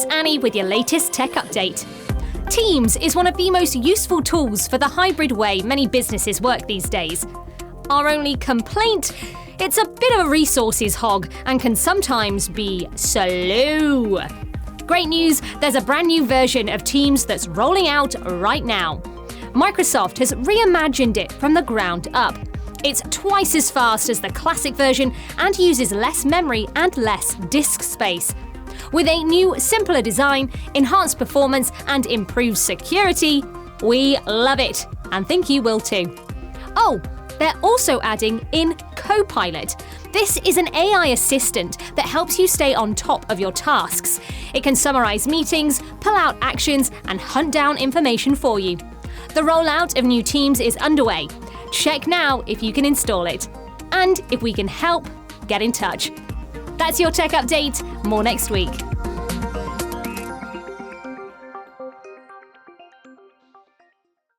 it's Annie with your latest tech update. Teams is one of the most useful tools for the hybrid way many businesses work these days. Our only complaint? It's a bit of a resources hog and can sometimes be slow. Great news, there's a brand new version of Teams that's rolling out right now. Microsoft has reimagined it from the ground up. It's twice as fast as the classic version and uses less memory and less disk space. With a new, simpler design, enhanced performance, and improved security, we love it, and think you will too. Oh, they're also adding in Copilot. This is an AI assistant that helps you stay on top of your tasks. It can summarize meetings, pull out actions, and hunt down information for you. The rollout of new Teams is underway. Check now if you can install it. And if we can help, get in touch. That's your tech update. More next week.